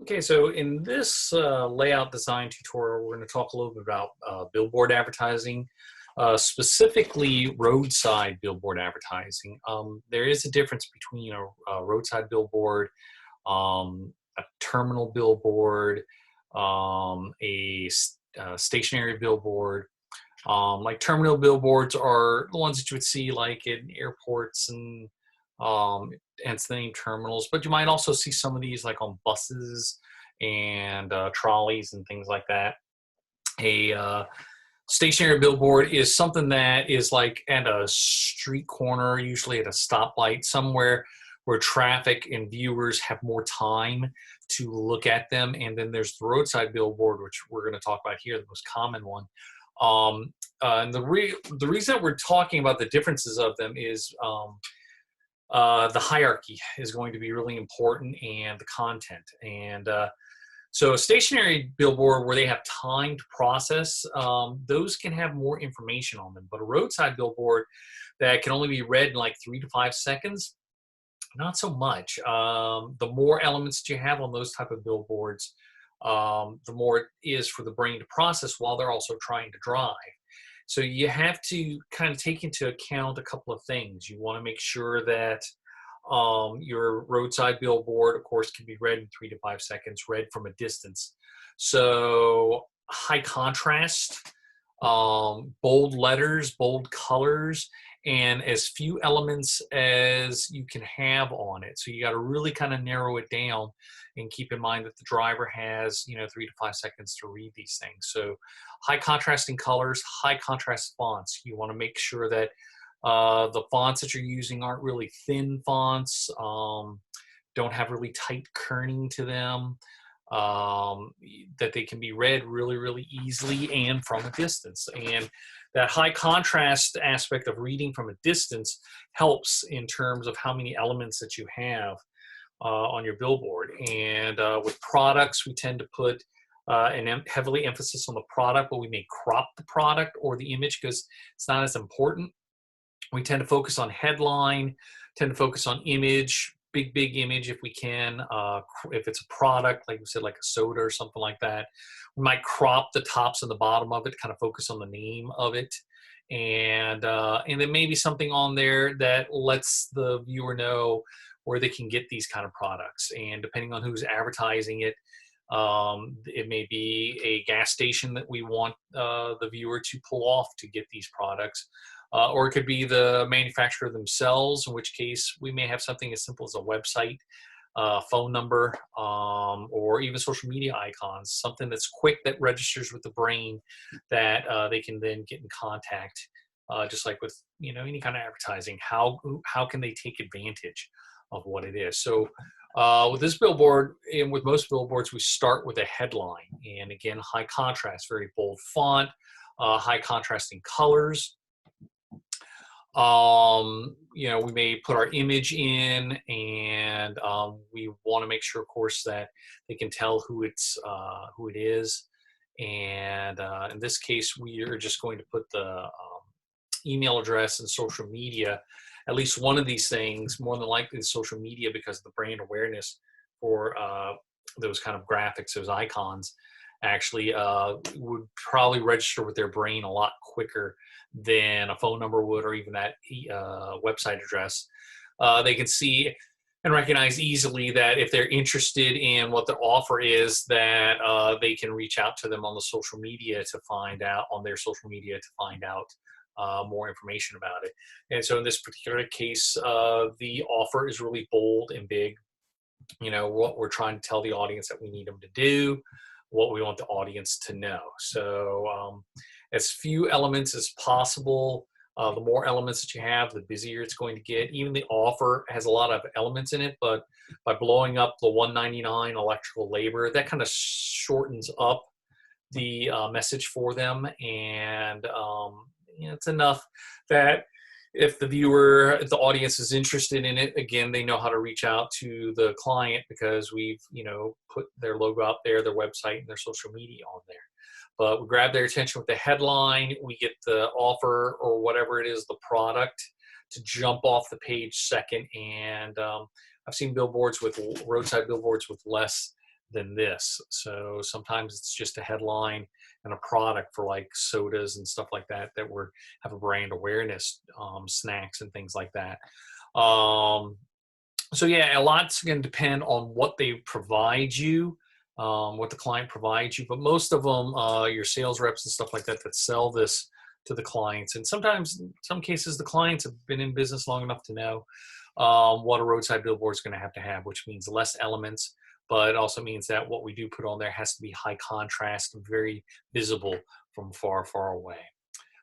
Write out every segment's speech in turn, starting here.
Okay, so in this layout design tutorial, we're going to talk a little bit about billboard advertising, specifically roadside billboard advertising. There is a difference between a roadside billboard, a terminal billboard, stationary billboard. Like terminal billboards are the ones that you would see like in airports um, and it's the name terminals, but you might also see some of these like on buses and trolleys and things like that. A stationary billboard is something that is like at a street corner, usually at a stoplight, somewhere where traffic and viewers have more time to look at them. And then there's the roadside billboard, which we're going to talk about here, the most common one. And the reason that we're talking about the differences of them is the hierarchy is going to be really important and the content. And so a stationary billboard where they have time to process, those can have more information on them. But a roadside billboard that can only be read in like 3 to 5 seconds, not so much. The more elements that you have on those type of billboards, the more it is for the brain to process while they're also trying to drive. So you have to kind of take into account a couple of things. You want to make sure that your roadside billboard, of course, can be read in 3 to 5 seconds, read from a distance. So high contrast, bold letters, bold colors, and as few elements as you can have on it. So you got to really kind of narrow it down and keep in mind that the driver has, 3 to 5 seconds to read these things. So high contrasting colors, high contrast fonts. You want to make sure that the fonts that you're using aren't really thin fonts, don't have really tight kerning to them, that they can be read really, really easily and from a distance. And that high contrast aspect of reading from a distance helps in terms of how many elements that you have on your billboard. And with products, we tend to put heavily emphasis on the product, but we may crop the product or the image because it's not as important. We tend to focus on headline, tend to focus on image, big image if we can. If it's a product, like we said, like a soda or something like that, we might crop the tops and the bottom of it, kind of focus on the name of it. And then maybe something on there that lets the viewer know where they can get these kind of products. And depending on who's advertising it, it may be a gas station that we want the viewer to pull off to get these products. Or it could be the manufacturer themselves, in which case we may have something as simple as a website, phone number, or even social media icons, something that's quick that registers with the brain that they can then get in contact, just like with any kind of advertising. How can they take advantage of what it is? So with this billboard, and with most billboards, we start with a headline. And again, high contrast, very bold font, high contrasting colors. We may put our image in, and we want to make sure, of course, that they can tell who it is. And in this case, we are just going to put the email address and social media. At least one of these things, more than likely social media, because of the brand awareness for those kind of graphics, those icons, actually would probably register with their brain a lot quicker than a phone number would, or even that website address. They can see and recognize easily that if they're interested in what the offer is, that they can reach out to them on the social media to find out, on their social media to find out more information about it. And so in this particular case, the offer is really bold and big. What we're trying to tell the audience that we need them to do, what we want the audience to know. So as few elements as possible. The more elements that you have, the busier it's going to get. Even the offer has a lot of elements in it, but by blowing up the $1.99 electrical labor, that kind of shortens up the message for them. And it's enough that if the audience is interested in it, again, they know how to reach out to the client because we've, put their logo out there, their website, and their social media on there. But we grab their attention with the headline, we get the offer or whatever it is, the product, to jump off the page second. And I've seen roadside billboards with less than this. So sometimes it's just a headline and a product for like sodas and stuff like that that were have a brand awareness, snacks and things like that. Um, so yeah, a lot's going to depend on what they provide you, what the client provides you. But most of them, your sales reps and stuff like that, that sell this to the clients. And sometimes, in some cases, the clients have been in business long enough to know what a roadside billboard is going to have, which means less elements, but it also means that what we do put on there has to be high contrast and very visible from far, far away.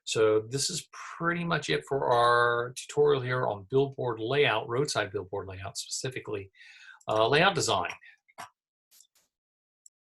So this is pretty much it for our tutorial here on billboard layout, roadside billboard layout specifically, layout design.